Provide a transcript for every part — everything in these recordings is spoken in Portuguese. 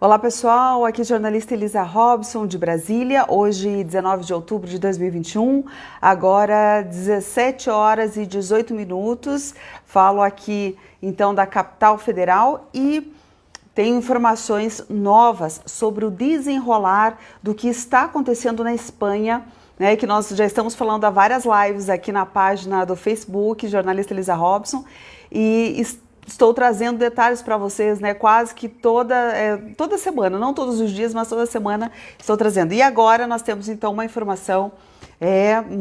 Olá pessoal, aqui é a jornalista Elisa Robson de Brasília, hoje 19 de outubro de 2021, agora 17 horas e 18 minutos, falo aqui então da capital federal e tenho informações novas sobre o desenrolar do que está acontecendo na Espanha, né, que nós já estamos falando há várias lives aqui na página do Facebook, jornalista Elisa Robson, e estou trazendo detalhes para vocês, né? Quase que toda semana, não todos os dias, mas toda semana estou trazendo. E agora nós temos então uma informação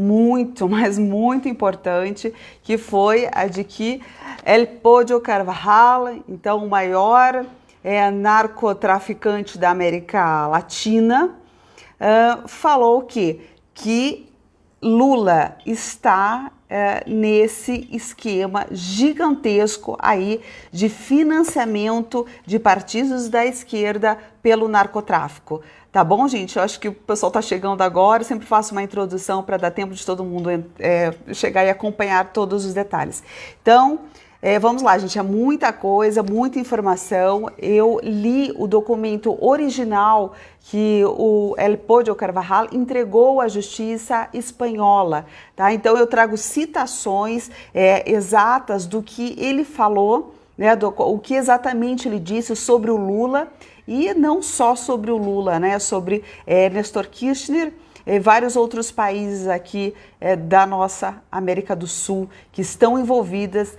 muito importante, que foi a de que El Pollo Carvajal, então o maior narcotraficante da América Latina, falou que Lula está nesse esquema gigantesco aí de financiamento de partidos da esquerda pelo narcotráfico. Tá bom, gente? Eu acho que o pessoal tá chegando agora, eu sempre faço uma introdução para dar tempo de todo mundo chegar e acompanhar todos os detalhes. Então, vamos lá, gente, é muita coisa, muita informação. Eu li o documento original que o El Pollo Carvajal entregou à justiça espanhola, tá? Então eu trago citações exatas do que ele falou, né, o que exatamente ele disse sobre o Lula e não só sobre o Lula, né, sobre Néstor Kirchner, vários outros países aqui da nossa América do Sul que estão envolvidos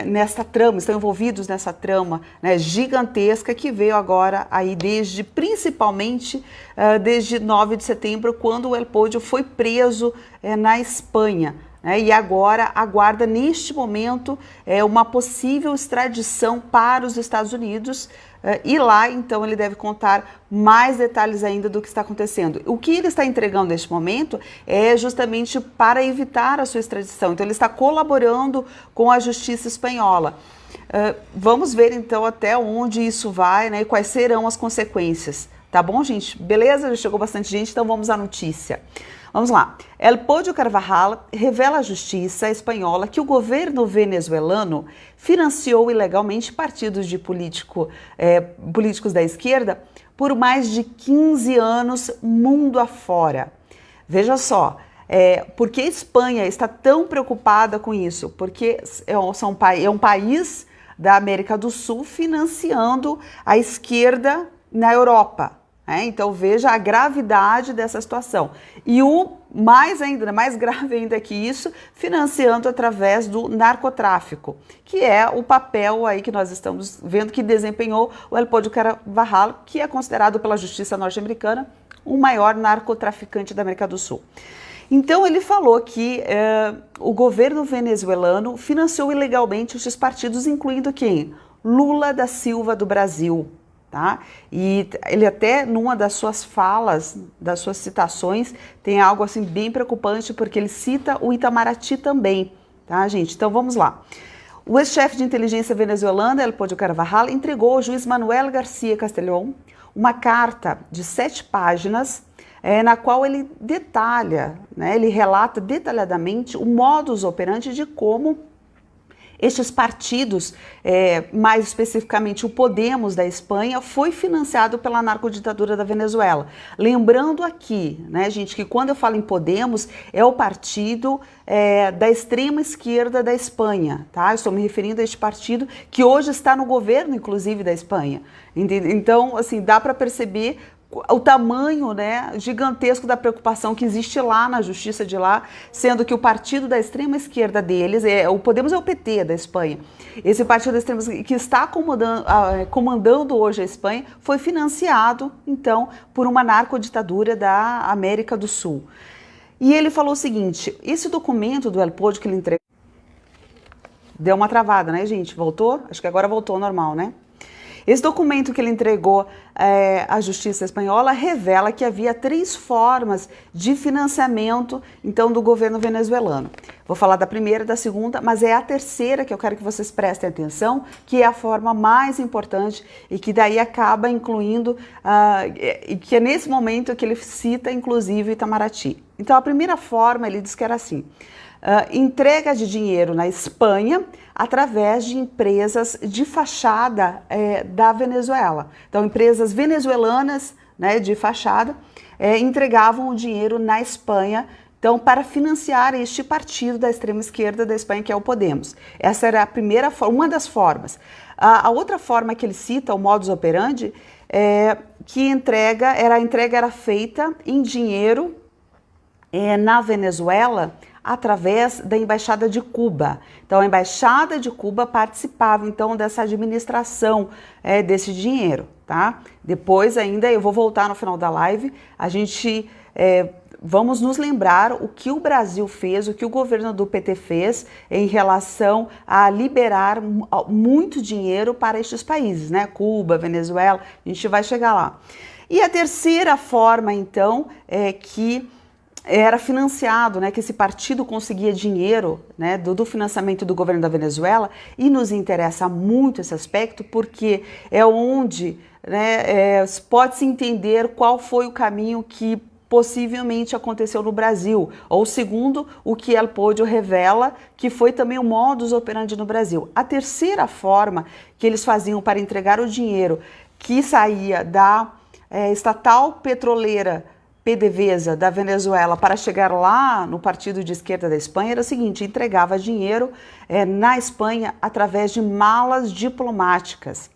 nessa trama, né, gigantesca que veio agora aí principalmente desde 9 de setembro, quando o El Pollo foi preso na Espanha. E agora aguarda neste momento uma possível extradição para os Estados Unidos, e lá então ele deve contar mais detalhes ainda do que está acontecendo. O que ele está entregando neste momento é justamente para evitar a sua extradição, então ele está colaborando com a justiça espanhola. Vamos ver então até onde isso vai, né, e quais serão as consequências. Tá bom, gente? Beleza? Já chegou bastante gente, então vamos à notícia. Vamos lá. El Pollo Carvajal revela à justiça espanhola que o governo venezuelano financiou ilegalmente partidos de políticos da esquerda por mais de 15 anos mundo afora. Veja só, por que a Espanha está tão preocupada com isso? Porque é um país da América do Sul financiando a esquerda na Europa. Então veja a gravidade dessa situação. E o mais grave ainda que isso, financiando através do narcotráfico, que é o papel aí que nós estamos vendo que desempenhou o El Pollo Carvajal, que é considerado pela justiça norte-americana o maior narcotraficante da América do Sul. Então ele falou que o governo venezuelano financiou ilegalmente esses partidos, incluindo quem? Lula da Silva do Brasil. Tá? E ele até numa das suas falas, das suas citações, tem algo assim bem preocupante, porque ele cita o Itamaraty também, tá, gente? Então vamos lá. O ex-chefe de inteligência venezuelana, El Pollo Carvajal, entregou ao juiz Manuel García Castellón uma carta de 7 páginas, na qual ele detalha, né, ele relata detalhadamente o modus operandi de como estes partidos, mais especificamente o Podemos da Espanha, foi financiado pela narcoditadura da Venezuela. Lembrando aqui, né, gente, que quando eu falo em Podemos, é o partido da extrema esquerda da Espanha, tá? Eu estou me referindo a este partido que hoje está no governo, inclusive, da Espanha. Então, assim, dá para perceber o tamanho, né, gigantesco da preocupação que existe lá na justiça de lá, sendo que o partido da extrema esquerda deles, o Podemos é o PT da Espanha, esse partido da extrema esquerda que está comandando hoje a Espanha, foi financiado, então, por uma narcoditadura da América do Sul. E ele falou o seguinte, esse documento do El Pollo que ele entregou, deu uma travada, né, gente? Voltou? Acho que agora voltou ao normal, né? Esse documento que ele entregou à justiça espanhola revela que havia 3 formas de financiamento, então, do governo venezuelano. Vou falar da primeira e da segunda, mas é a terceira que eu quero que vocês prestem atenção, que é a forma mais importante e que daí acaba incluindo, e que é nesse momento que ele cita, inclusive, Itamaraty. Então, a primeira forma, ele diz que era assim: entrega de dinheiro na Espanha através de empresas de fachada da Venezuela. Então, empresas venezuelanas, né, de fachada entregavam o dinheiro na Espanha, então, para financiar este partido da extrema esquerda da Espanha, que é o Podemos. Essa era a primeira forma, uma das formas. A outra forma que ele cita, o modus operandi, que a entrega era feita em dinheiro na Venezuela através da Embaixada de Cuba. Então, a Embaixada de Cuba participava, então, dessa administração desse dinheiro, tá? Depois ainda, eu vou voltar no final da live, a gente vamos nos lembrar o que o Brasil fez, o que o governo do PT fez em relação a liberar muito dinheiro para estes países, né? Cuba, Venezuela, a gente vai chegar lá. E a terceira forma, então, que era financiado, né, que esse partido conseguia dinheiro, né, do financiamento do governo da Venezuela, e nos interessa muito esse aspecto porque é onde, né, pode-se entender qual foi o caminho que possivelmente aconteceu no Brasil, ou segundo o que El Podio revela, que foi também o modus operandi no Brasil. A terceira forma que eles faziam para entregar o dinheiro que saía da estatal petroleira PDVSA da Venezuela para chegar lá no partido de esquerda da Espanha era o seguinte: entregava dinheiro na Espanha através de malas diplomáticas.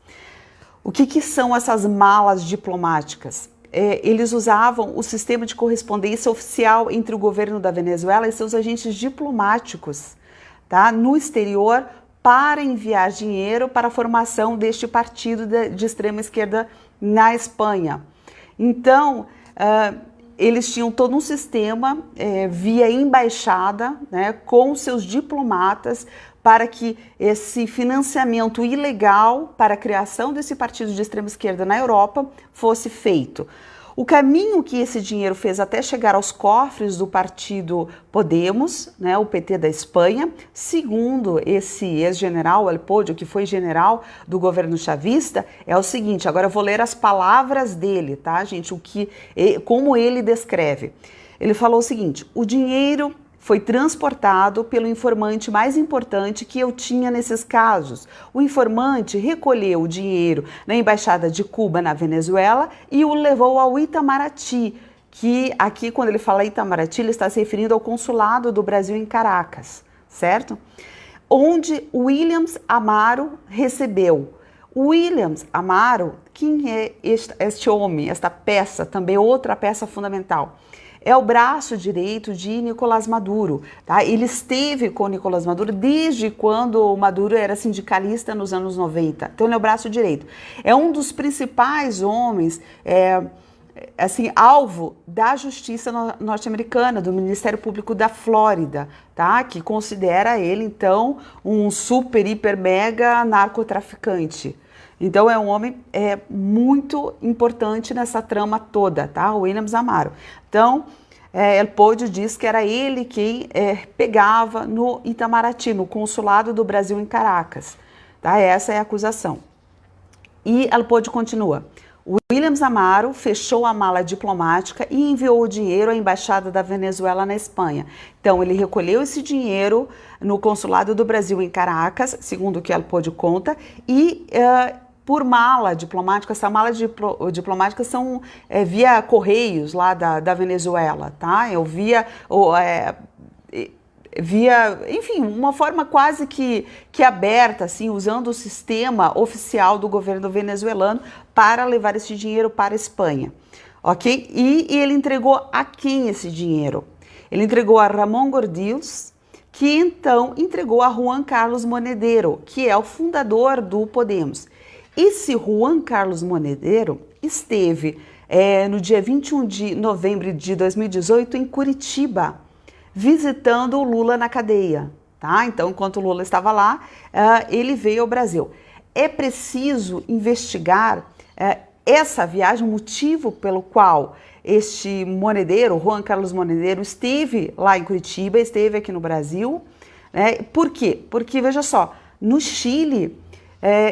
O que são essas malas diplomáticas? Eles usavam o sistema de correspondência oficial entre o governo da Venezuela e seus agentes diplomáticos, tá, no exterior, para enviar dinheiro para a formação deste partido de extrema esquerda na Espanha. Então, eles tinham todo um sistema via embaixada, né, com seus diplomatas, para que esse financiamento ilegal para a criação desse partido de extrema esquerda na Europa fosse feito. O caminho que esse dinheiro fez até chegar aos cofres do partido Podemos, né, o PT da Espanha, segundo esse ex-general El Podio, que foi general do governo chavista, é o seguinte. Agora eu vou ler as palavras dele, tá, gente? Como ele descreve. Ele falou o seguinte: o dinheiro foi transportado pelo informante mais importante que eu tinha nesses casos. O informante recolheu o dinheiro na Embaixada de Cuba, na Venezuela, e o levou ao Itamaraty, que aqui, quando ele fala Itamaraty, ele está se referindo ao consulado do Brasil em Caracas, certo? Onde Williams Amaro recebeu. Williams Amaro, quem é este homem, esta peça, também outra peça fundamental? É o braço direito de Nicolás Maduro, tá? Ele esteve com Nicolás Maduro desde quando o Maduro era sindicalista nos anos 90. Então ele é o braço direito. É um dos principais homens, assim, alvo da justiça norte-americana, do Ministério Público da Flórida, tá? Que considera ele, então, um super, hiper, mega narcotraficante. Então é um homem muito importante nessa trama toda, tá? O Williams Amaro. Então, El Podio diz que era ele quem pegava no Itamaraty, no consulado do Brasil em Caracas, tá? Essa é a acusação. E El Podio continua: o Williams Amaro fechou a mala diplomática e enviou o dinheiro à Embaixada da Venezuela na Espanha. Então, ele recolheu esse dinheiro no consulado do Brasil em Caracas, segundo o que El Podio conta, e por mala diplomática. Essa mala diplomática são via correios lá da Venezuela, tá? Enfim, uma forma quase que aberta, assim, usando o sistema oficial do governo venezuelano para levar esse dinheiro para a Espanha, ok? E ele entregou a quem esse dinheiro? Ele entregou a Ramón Gordills, que então entregou a Juan Carlos Monedero, que é o fundador do Podemos. Esse Juan Carlos Monedero esteve no dia 21 de novembro de 2018 em Curitiba, visitando o Lula na cadeia, tá? Então, enquanto o Lula estava lá, ele veio ao Brasil. É preciso investigar essa viagem, o motivo pelo qual este Monedero, Juan Carlos Monedero, esteve lá em Curitiba, esteve aqui no Brasil, né? Por quê? Porque, veja só, no Chile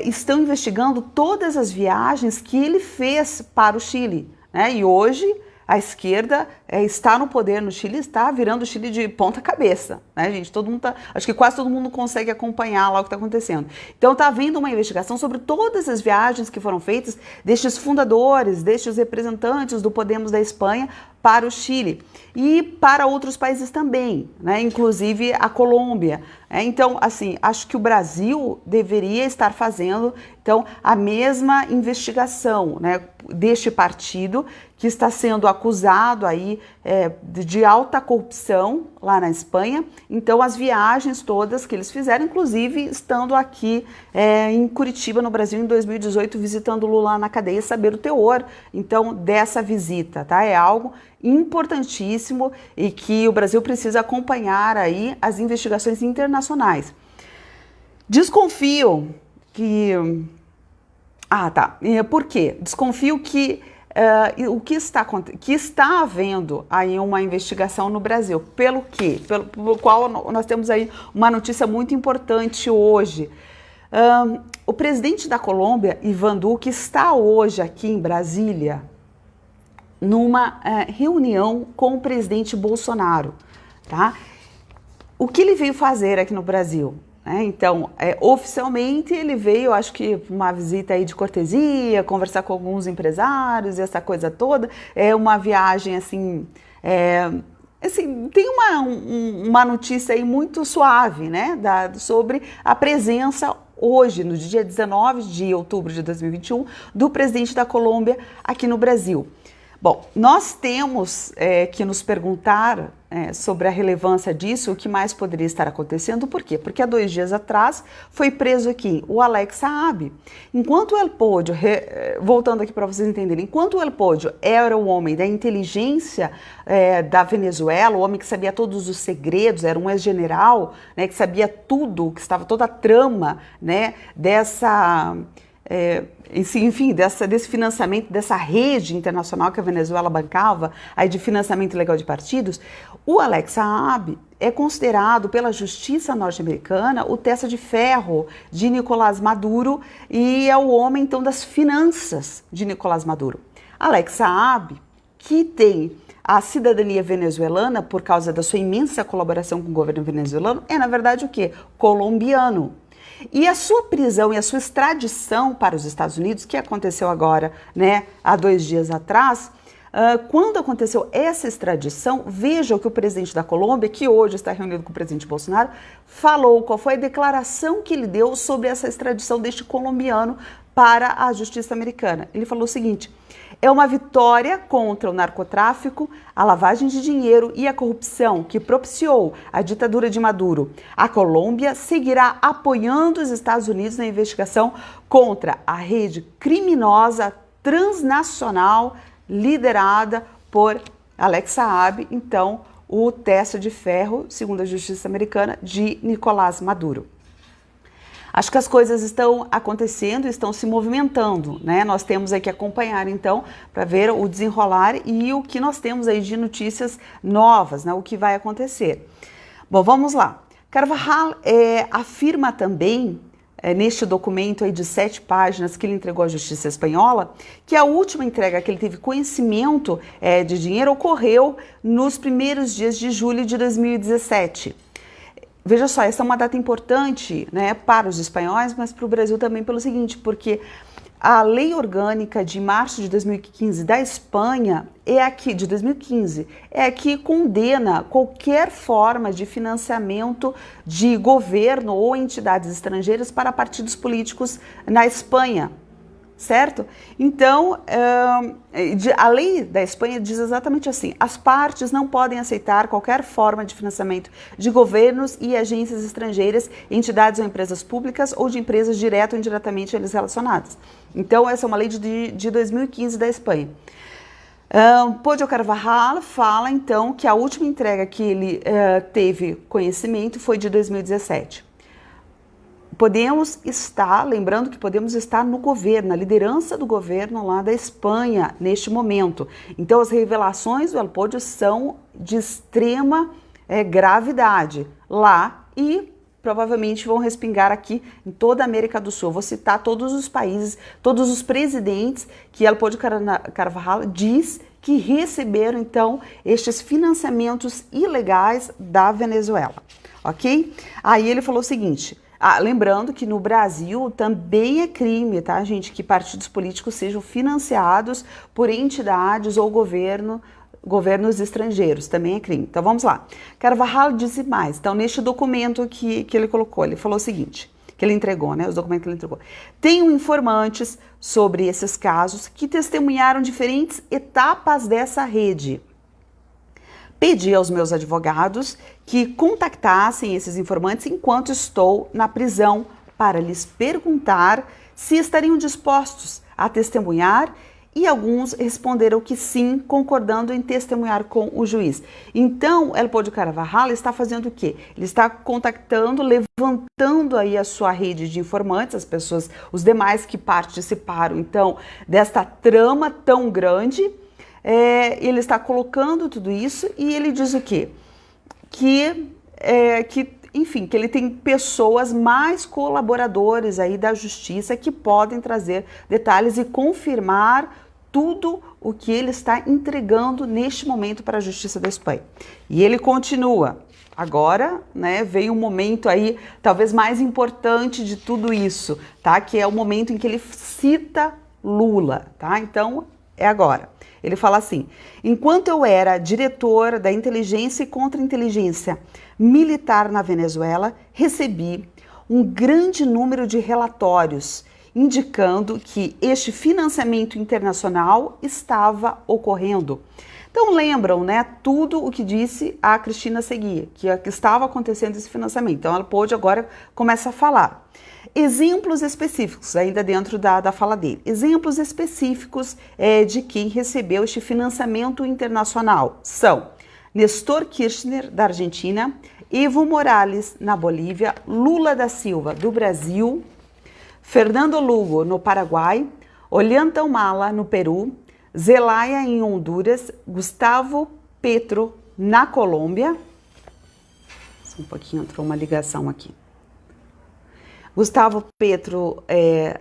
estão investigando todas as viagens que ele fez para o Chile, né? E hoje a esquerda está no poder no Chile, está virando o Chile de ponta cabeça, né, gente? Todo mundo acho que quase todo mundo consegue acompanhar lá o que está acontecendo. Então está havendo uma investigação sobre todas as viagens que foram feitas destes fundadores, destes representantes do Podemos da Espanha para o Chile e para outros países também, né, inclusive a Colômbia. Então, assim, acho que o Brasil deveria estar fazendo, então, a mesma investigação, né, deste partido que está sendo acusado aí de alta corrupção lá na Espanha. Então, as viagens todas que eles fizeram, inclusive estando aqui em Curitiba, no Brasil, em 2018, visitando Lula na cadeia, saber o teor, então, dessa visita, tá? É algo importantíssimo e que o Brasil precisa acompanhar aí as investigações internacionais. Desconfio que... Por quê? Desconfio que que está havendo aí uma investigação no Brasil. Pelo quê? Pelo qual nós temos aí uma notícia muito importante hoje. O presidente da Colômbia, Iván Duque, está hoje aqui em Brasília numa reunião com o presidente Bolsonaro, tá? O que ele veio fazer aqui no Brasil? Então, oficialmente ele veio, acho que uma visita aí de cortesia, conversar com alguns empresários e essa coisa toda. É uma viagem assim, tem uma notícia aí muito suave, né, sobre a presença hoje, no dia 19 de outubro de 2021, do presidente da Colômbia aqui no Brasil. Bom, nós temos que nos perguntar sobre a relevância disso, o que mais poderia estar acontecendo. Por quê? Porque há 2 dias atrás foi preso aqui o Alex Saab. Enquanto o El Podio, voltando aqui para vocês entenderem, enquanto o El Podio era o homem da inteligência da Venezuela, o homem que sabia todos os segredos, era um ex-general, né, que sabia tudo, que estava toda a trama, né, dessa... enfim, desse financiamento, dessa rede internacional que a Venezuela bancava, aí de financiamento ilegal de partidos, o Alex Saab é considerado pela justiça norte-americana o testa de ferro de Nicolás Maduro e é o homem, então, das finanças de Nicolás Maduro. Alex Saab, que tem a cidadania venezuelana por causa da sua imensa colaboração com o governo venezuelano, é, na verdade, o quê? Colombiano. E a sua prisão e a sua extradição para os Estados Unidos, que aconteceu agora, né, há 2 dias atrás, quando aconteceu essa extradição, veja o que o presidente da Colômbia, que hoje está reunido com o presidente Bolsonaro, falou, qual foi a declaração que ele deu sobre essa extradição deste colombiano para a justiça americana. Ele falou o seguinte: é uma vitória contra o narcotráfico, a lavagem de dinheiro e a corrupção que propiciou a ditadura de Maduro. A Colômbia seguirá apoiando os Estados Unidos na investigação contra a rede criminosa transnacional liderada por Alex Saab, então o testa de ferro, segundo a justiça americana, de Nicolás Maduro. Acho que as coisas estão acontecendo, estão se movimentando, né? Nós temos aí que acompanhar, então, para ver o desenrolar e o que nós temos aí de notícias novas, né? O que vai acontecer. Bom, vamos lá. Carvajal afirma também, neste documento aí de 7 páginas que ele entregou à Justiça Espanhola, que a última entrega que ele teve conhecimento de dinheiro ocorreu nos primeiros dias de julho de 2017. Veja só, essa é uma data importante, né, para os espanhóis, mas para o Brasil também pelo seguinte, porque a lei orgânica de março de 2015 da Espanha de 2015, é a que condena qualquer forma de financiamento de governo ou entidades estrangeiras para partidos políticos na Espanha. Certo? Então, a lei da Espanha diz exatamente assim: as partes não podem aceitar qualquer forma de financiamento de governos e agências estrangeiras, entidades ou empresas públicas ou de empresas direto ou indiretamente a eles relacionadas. Então, essa é uma lei de 2015 da Espanha. Podio Carvajal fala, então, que a última entrega que ele teve conhecimento foi de 2017. Lembrando que Podemos estar no governo, na liderança do governo lá da Espanha neste momento. Então as revelações do El Podio são de extrema gravidade lá e provavelmente vão respingar aqui em toda a América do Sul. Vou citar todos os países, todos os presidentes que El Podio Carvajal diz que receberam então estes financiamentos ilegais da Venezuela, ok? Aí ele falou o seguinte, lembrando que no Brasil também é crime, tá, gente, que partidos políticos sejam financiados por entidades ou governos estrangeiros, também é crime. Então vamos lá. Carvajal disse mais. Então neste documento que ele colocou, ele falou o seguinte, que ele entregou, né, os documentos que ele entregou. Tenho informantes sobre esses casos que testemunharam diferentes etapas dessa rede. Pedi aos meus advogados que contactassem esses informantes enquanto estou na prisão para lhes perguntar se estariam dispostos a testemunhar e alguns responderam que sim, concordando em testemunhar com o juiz. Então, El Podio Carvajal está fazendo o quê? Ele está contactando, levantando aí a sua rede de informantes, as pessoas, os demais que participaram, então, desta trama tão grande. Ele está colocando tudo isso e ele diz o quê? Enfim, que ele tem pessoas mais colaboradores aí da justiça que podem trazer detalhes e confirmar tudo o que ele está entregando neste momento para a Justiça da Espanha. E ele continua. Agora, né, vem um momento aí, talvez mais importante de tudo isso, tá? Que é o momento em que ele cita Lula, tá? Então, é agora. Ele fala assim, enquanto eu era diretor da inteligência e contra-inteligência militar na Venezuela, recebi um grande número de relatórios indicando que este financiamento internacional estava ocorrendo. Então lembram, né, tudo o que disse a Cristina Seguí, que estava acontecendo esse financiamento. Então ela pôde agora começar a falar. Exemplos específicos, ainda dentro da fala dele, exemplos específicos de quem recebeu este financiamento internacional são Néstor Kirchner, da Argentina, Evo Morales, na Bolívia, Lula da Silva, do Brasil, Fernando Lugo, no Paraguai, Ollanta Humala, no Peru, Zelaya, em Honduras, Gustavo Petro, na Colômbia. Só um pouquinho, entrou uma ligação aqui. Gustavo Petro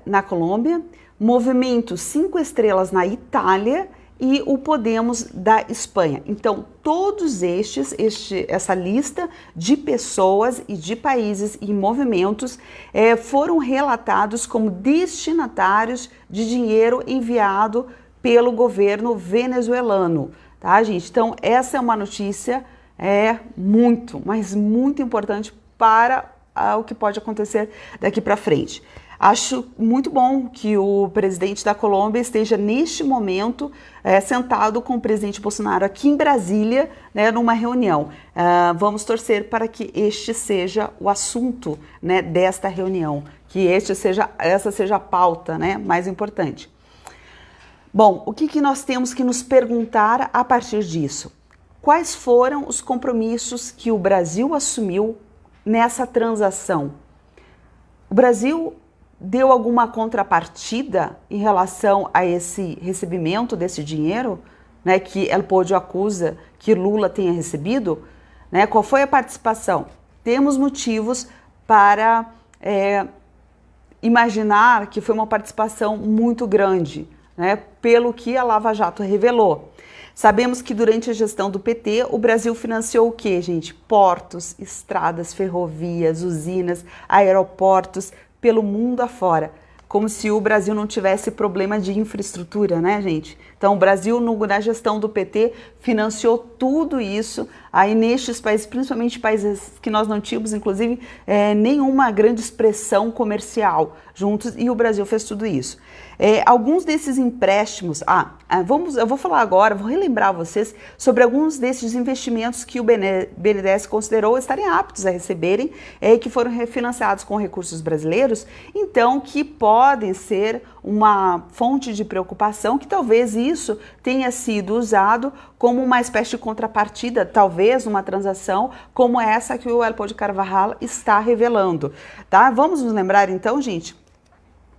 na Colômbia, Movimento 5 Estrelas na Itália e o Podemos da Espanha. Então, todos essa lista de pessoas e de países e movimentos foram relatados como destinatários de dinheiro enviado pelo governo venezuelano, tá, gente? Então, essa é uma notícia muito, mas muito importante para o que pode acontecer daqui para frente. Acho muito bom que o presidente da Colômbia esteja neste momento sentado com o presidente Bolsonaro aqui em Brasília, né, numa reunião. Vamos torcer para que este seja o assunto, né, desta reunião, que essa seja a pauta, né, mais importante. Bom, o que nós temos que nos perguntar a partir disso? Quais foram os compromissos que o Brasil assumiu nessa transação? O Brasil deu alguma contrapartida em relação a esse recebimento desse dinheiro, né, que El Podio acusa que Lula tenha recebido? Né? Qual foi a participação? Temos motivos para imaginar que foi uma participação muito grande, né, pelo que a Lava Jato revelou. Sabemos que durante a gestão do PT, o Brasil financiou o quê, gente? Portos, estradas, ferrovias, usinas, aeroportos, pelo mundo afora. Como se o Brasil não tivesse problema de infraestrutura, né, gente? Então, o Brasil, na gestão do PT, financiou tudo isso aí nestes países, principalmente países que nós não tínhamos, inclusive, nenhuma grande expressão comercial juntos, e o Brasil fez tudo isso. Alguns desses empréstimos, eu vou falar agora, vou relembrar vocês sobre alguns desses investimentos que o BNDES considerou estarem aptos a receberem, que foram refinanciados com recursos brasileiros, então que podem ser uma fonte de preocupação, que talvez isso tenha sido usado como uma espécie de contrapartida, talvez uma transação como essa que o El Podio Carvajal está revelando, tá? Vamos nos lembrar então, gente?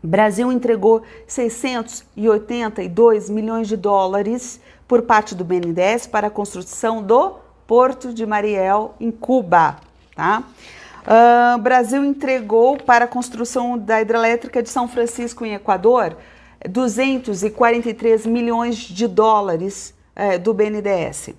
Brasil entregou 682 milhões de dólares por parte do BNDES para a construção do Porto de Mariel, em Cuba, tá? Brasil entregou para a construção da hidrelétrica de São Francisco, em Equador, 243 milhões de dólares do BNDES.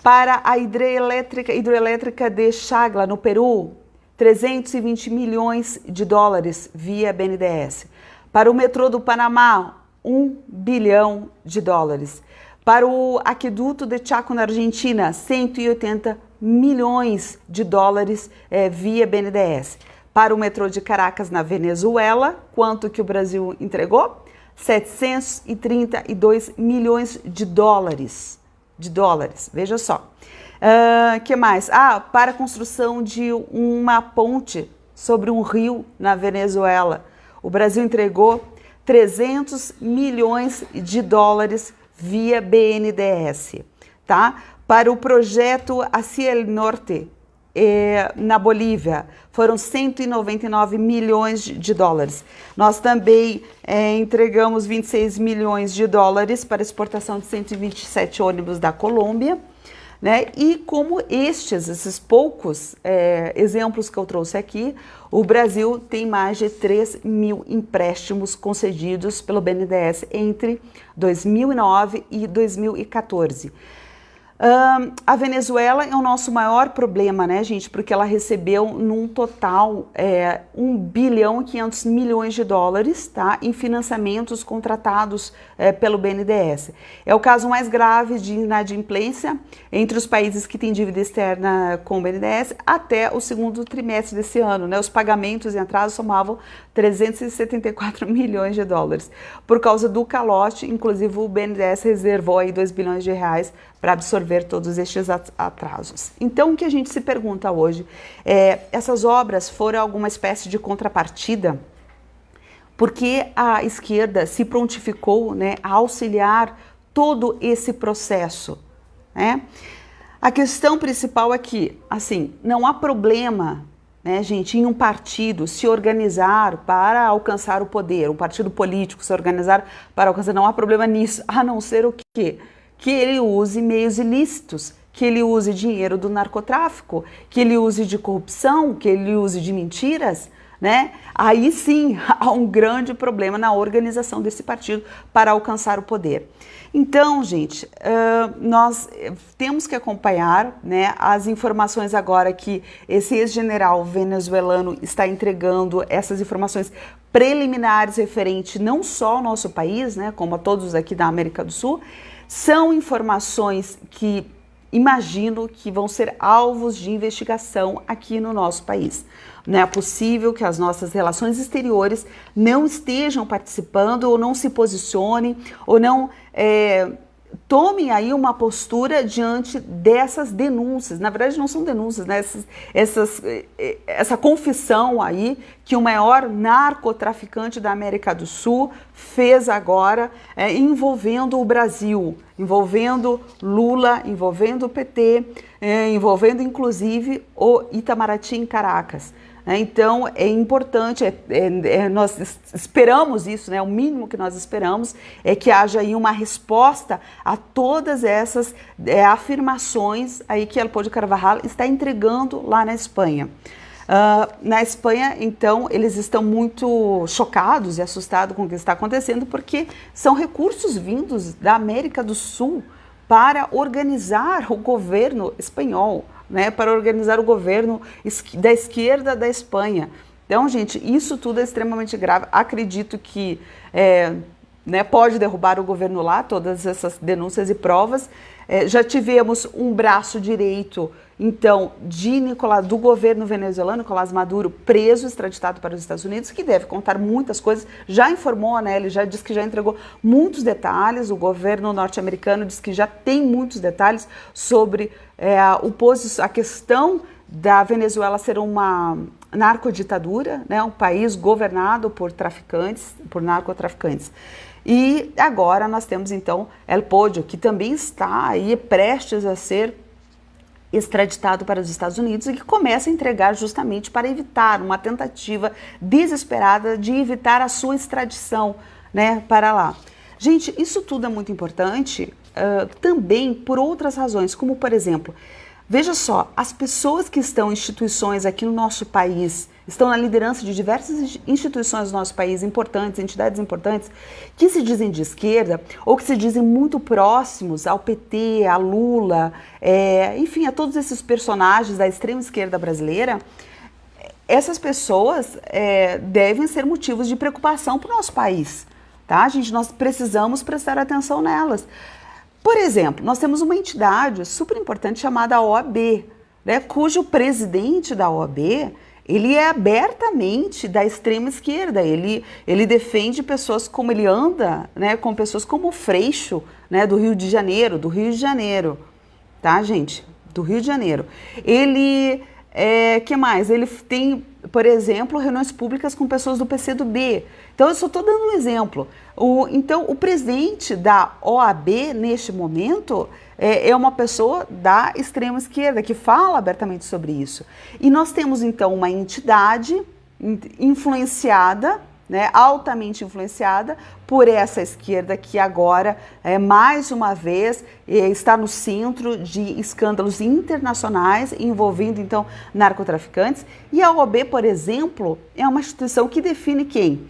Para a hidrelétrica de Chagla, no Peru, 320 milhões de dólares via BNDES. Para o metrô do Panamá, 1 bilhão de dólares. Para o aqueduto de Chaco, na Argentina, 180 milhões de dólares via BNDES. Para o metrô de Caracas, na Venezuela, quanto que o Brasil entregou? 732 milhões de dólares. Veja só. Que mais? Para a construção de uma ponte sobre um rio na Venezuela. O Brasil entregou 300 milhões de dólares via BNDES, tá? Para o projeto Hacia el Norte, na Bolívia, foram 199 milhões de dólares. Nós também entregamos 26 milhões de dólares para exportação de 127 ônibus da Colômbia, né? E como esses poucos exemplos que eu trouxe aqui, o Brasil tem mais de 3 mil empréstimos concedidos pelo BNDES entre 2009 e 2014. A Venezuela é o nosso maior problema, né, gente? Porque ela recebeu num total 1 bilhão e 500 milhões de dólares, tá? Em financiamentos contratados pelo BNDES. É o caso mais grave de inadimplência entre os países que têm dívida externa com o BNDES até o segundo trimestre desse ano, né? Os pagamentos em atraso somavam 374 milhões de dólares. Por causa do calote, inclusive o BNDES reservou aí 2 bilhões de reais para absorver todos estes atrasos. Então, o que a gente se pergunta hoje essas obras foram alguma espécie de contrapartida? Porque a esquerda se prontificou, né, a auxiliar todo esse processo, né? A questão principal é que, assim, não há problema, né, gente, em um partido se organizar para alcançar o poder, um partido político se organizar para alcançar, não há problema nisso, a não ser o quê? Que ele use meios ilícitos, que ele use dinheiro do narcotráfico, que ele use de corrupção, que ele use de mentiras, né? Aí sim há um grande problema na organização desse partido para alcançar o poder. Então, gente, nós temos que acompanhar, né, as informações agora que esse ex-general venezuelano está entregando, essas informações preliminares referente não só ao nosso país, né, como a todos aqui da América do Sul. São informações que imagino que vão ser alvos de investigação aqui no nosso país. Não é possível que as nossas relações exteriores não estejam participando ou não se posicionem ou não tomem aí uma postura diante dessas denúncias. Na verdade, não são denúncias, né? Essa confissão aí que o maior narcotraficante da América do Sul fez agora, envolvendo o Brasil, envolvendo Lula, envolvendo o PT, envolvendo inclusive o Itamaraty em Caracas. Então, é importante, nós esperamos isso, né? O mínimo que nós esperamos é que haja aí uma resposta a todas essas afirmações aí que Elpo de Carvajal está entregando lá na Espanha. Na Espanha, então, eles estão muito chocados e assustados com o que está acontecendo, porque são recursos vindos da América do Sul para organizar o governo espanhol, né, para organizar o governo da esquerda da Espanha. Então, gente, isso tudo é extremamente grave. Acredito que né, pode derrubar o governo lá, todas essas denúncias e provas. Já tivemos um braço direito, então, do governo venezuelano, Nicolás Maduro, preso, extraditado para os Estados Unidos, que deve contar muitas coisas. Já informou, né, ele já disse que já entregou muitos detalhes. O governo norte-americano diz que já tem muitos detalhes sobre a questão da Venezuela ser uma narcoditadura, né, um país governado por traficantes, por narcotraficantes. E agora nós temos então El Podio, que também está aí prestes a ser extraditado para os Estados Unidos e que começa a entregar justamente para evitar uma tentativa desesperada de evitar a sua extradição, né, para lá. Gente, isso tudo é muito importante também por outras razões, como por exemplo, veja só, as pessoas que estão em instituições aqui no nosso país estão na liderança de diversas instituições do nosso país, importantes, entidades importantes, que se dizem de esquerda ou que se dizem muito próximos ao PT, a Lula, enfim, a todos esses personagens da extrema esquerda brasileira, essas pessoas devem ser motivos de preocupação para o nosso país, tá, gente? Nós precisamos prestar atenção nelas. Por exemplo, nós temos uma entidade super importante chamada OAB, né, cujo presidente da OAB, ele é abertamente da extrema esquerda, ele defende pessoas como ele anda, né, com pessoas como o Freixo, né, do Rio de Janeiro, tá, gente? Do Rio de Janeiro. Ele, que mais? Ele tem, por exemplo, reuniões públicas com pessoas do PCdoB. Então, eu só estou dando um exemplo. Então, o presidente da OAB, neste momento, é uma pessoa da extrema esquerda, que fala abertamente sobre isso. E nós temos, então, uma entidade influenciada, né, altamente influenciada por essa esquerda que agora, mais uma vez, está no centro de escândalos internacionais envolvendo, então, narcotraficantes. E a OAB, por exemplo, é uma instituição que define quem?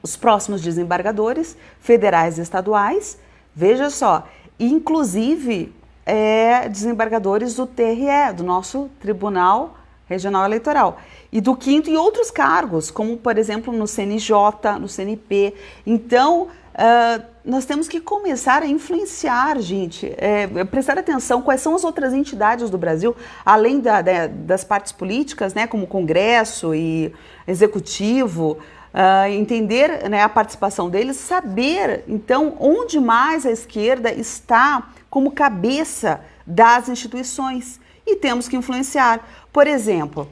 Os próximos desembargadores federais e estaduais, veja só, inclusive desembargadores do TRE, do nosso Tribunal Regional Eleitoral, e do 5º e outros cargos, como por exemplo no CNJ, no CNP. Então, nós temos que começar a influenciar, gente, prestar atenção quais são as outras entidades do Brasil, além das partes políticas, né, como Congresso e Executivo, entender, né, a participação deles, saber, então, onde mais a esquerda está como cabeça das instituições, e temos que influenciar. Por exemplo,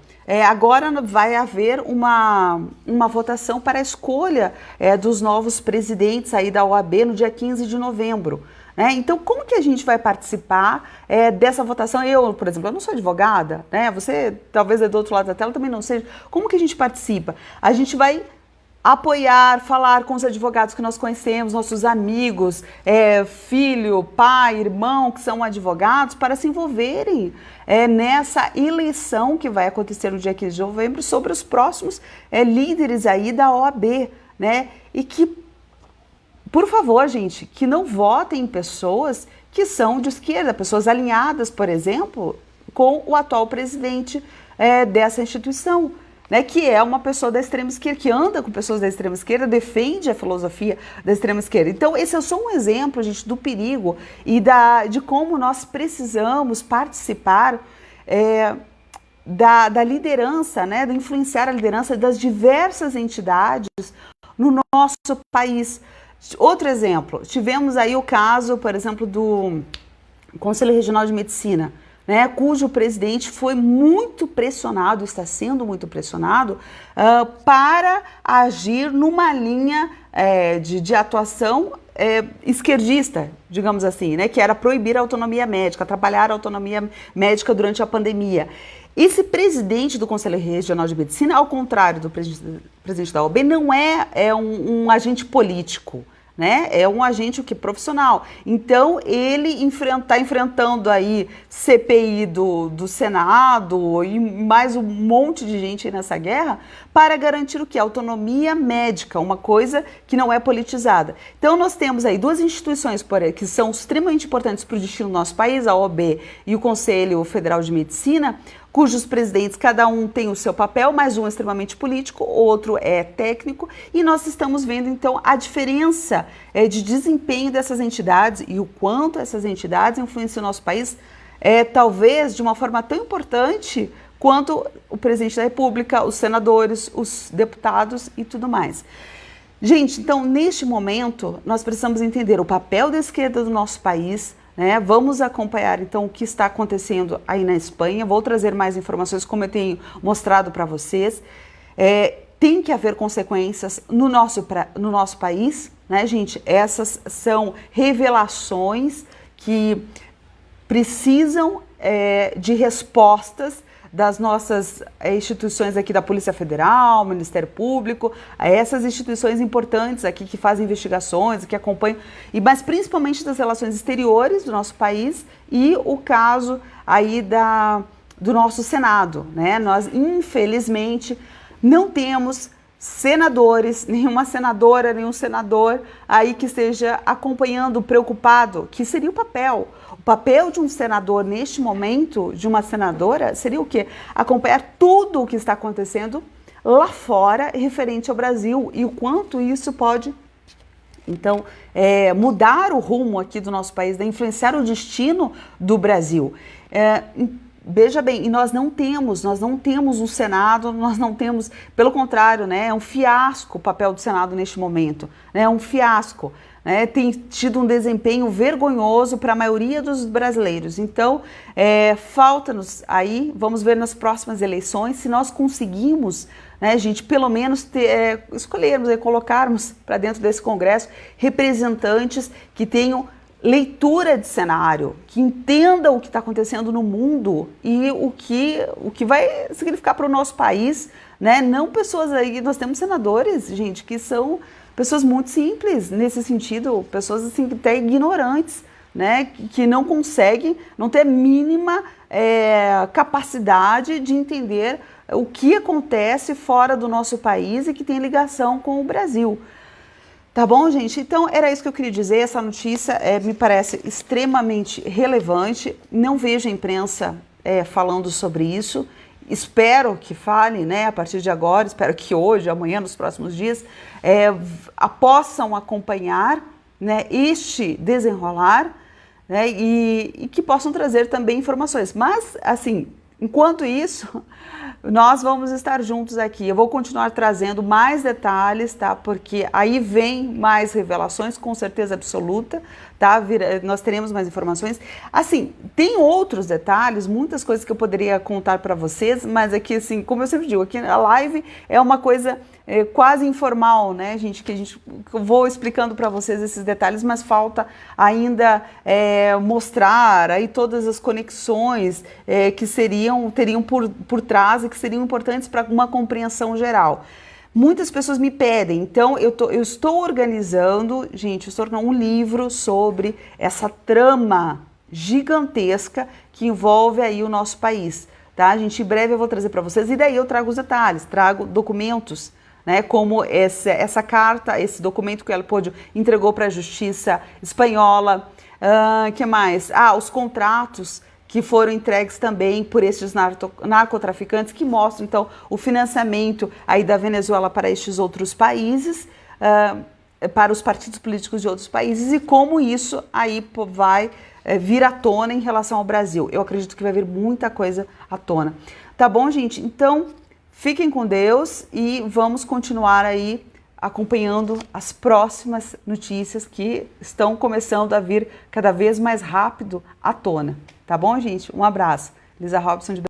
agora vai haver uma votação para a escolha dos novos presidentes aí da OAB no dia 15 de novembro. Né? Então, como que a gente vai participar dessa votação? Eu, por exemplo, eu não sou advogada, né? Você talvez é do outro lado da tela, também não seja. Como que a gente participa? A gente vai apoiar, falar com os advogados que nós conhecemos, nossos amigos, filho, pai, irmão, que são advogados, para se envolverem nessa eleição que vai acontecer no dia 15 de novembro sobre os próximos líderes aí da OAB, né? E que, por favor, gente, que não votem em pessoas que são de esquerda, pessoas alinhadas, por exemplo, com o atual presidente dessa instituição, né, que é uma pessoa da extrema esquerda, que anda com pessoas da extrema esquerda, defende a filosofia da extrema esquerda. Então, esse é só um exemplo, gente, do perigo e de como nós precisamos participar da liderança, né, de influenciar a liderança das diversas entidades no nosso país. Outro exemplo, tivemos aí o caso, por exemplo, do Conselho Regional de Medicina, né, cujo presidente foi muito pressionado, está sendo muito pressionado, para agir numa linha de atuação esquerdista, digamos assim, né, que era proibir a autonomia médica, atrapalhar a autonomia médica durante a pandemia. Esse presidente do Conselho Regional de Medicina, ao contrário do presidente da OAB, não é um agente político, né? É um agente profissional. Então, ele está enfrentando aí CPI do Senado e mais um monte de gente aí nessa guerra para garantir o quê? Autonomia médica, uma coisa que não é politizada. Então, nós temos aí duas instituições que são extremamente importantes para o destino do nosso país, a OAB e o Conselho Federal de Medicina, cujos presidentes, cada um tem o seu papel, mas um é extremamente político, outro é técnico, e nós estamos vendo, então, a diferença de desempenho dessas entidades e o quanto essas entidades influenciam o nosso país, talvez de uma forma tão importante quanto o presidente da República, os senadores, os deputados e tudo mais. Gente, então, neste momento, nós precisamos entender o papel da esquerda do nosso país, né? Vamos acompanhar então o que está acontecendo aí na Espanha. Vou trazer mais informações, como eu tenho mostrado para vocês. Tem que haver consequências no nosso país, né, gente? Essas são revelações que precisam de respostas das nossas instituições aqui da Polícia Federal, Ministério Público, essas instituições importantes aqui que fazem investigações, que acompanham, mas principalmente das relações exteriores do nosso país e o caso aí do nosso Senado, né? Nós, infelizmente, não temos senadores, nenhuma senadora, nenhum senador aí que esteja acompanhando, preocupado, que seria o papel. O papel de um senador neste momento, de uma senadora, seria o quê? Acompanhar tudo o que está acontecendo lá fora referente ao Brasil e o quanto isso pode, então, mudar o rumo aqui do nosso país, né? Influenciar o destino do Brasil. Veja bem, e nós não temos um Senado, nós não temos, pelo contrário, né, é um fiasco o papel do Senado neste momento, né, é um fiasco, né, tem tido um desempenho vergonhoso para a maioria dos brasileiros. Então, falta-nos aí, vamos ver nas próximas eleições, se nós conseguimos, né, gente, pelo menos escolhermos, colocarmos para dentro desse Congresso representantes que tenham leitura de cenário, que entendam o que está acontecendo no mundo e o que vai significar para o nosso país, né? Não pessoas aí, nós temos senadores, gente, que são pessoas muito simples nesse sentido, pessoas assim até ignorantes, né? Que não conseguem, não têm a mínima capacidade de entender o que acontece fora do nosso país e que tem ligação com o Brasil. Tá bom, gente? Então, era isso que eu queria dizer. Essa notícia me parece extremamente relevante. Não vejo a imprensa falando sobre isso. Espero que fale, né, a partir de agora, espero que hoje, amanhã, nos próximos dias, possam acompanhar, né, este desenrolar, né, e que possam trazer também informações. Mas, assim, enquanto isso, nós vamos estar juntos aqui. Eu vou continuar trazendo mais detalhes, tá? Porque aí vem mais revelações, com certeza absoluta, tá? Nós teremos mais informações. Assim, tem outros detalhes, muitas coisas que eu poderia contar para vocês, mas aqui, assim, como eu sempre digo, aqui a live é uma coisa quase informal, né, gente? Que eu vou explicando para vocês esses detalhes, mas falta ainda mostrar aí todas as conexões que teriam por trás e que seriam importantes para uma compreensão geral. Muitas pessoas me pedem, então eu estou organizando, gente, um livro sobre essa trama gigantesca que envolve aí o nosso país, tá? Gente, em breve eu vou trazer para vocês e daí eu trago os detalhes, trago documentos, né, como essa carta, esse documento que o Elpódio entregou para a Justiça Espanhola, que mais? Os contratos que foram entregues também por estes narcotraficantes, que mostram, então, o financiamento aí da Venezuela para estes outros países, para os partidos políticos de outros países, e como isso aí vai vir à tona em relação ao Brasil. Eu acredito que vai vir muita coisa à tona. Tá bom, gente? Então, fiquem com Deus e vamos continuar aí acompanhando as próximas notícias que estão começando a vir cada vez mais rápido à tona. Tá bom, gente? Um abraço. Lisa Robson de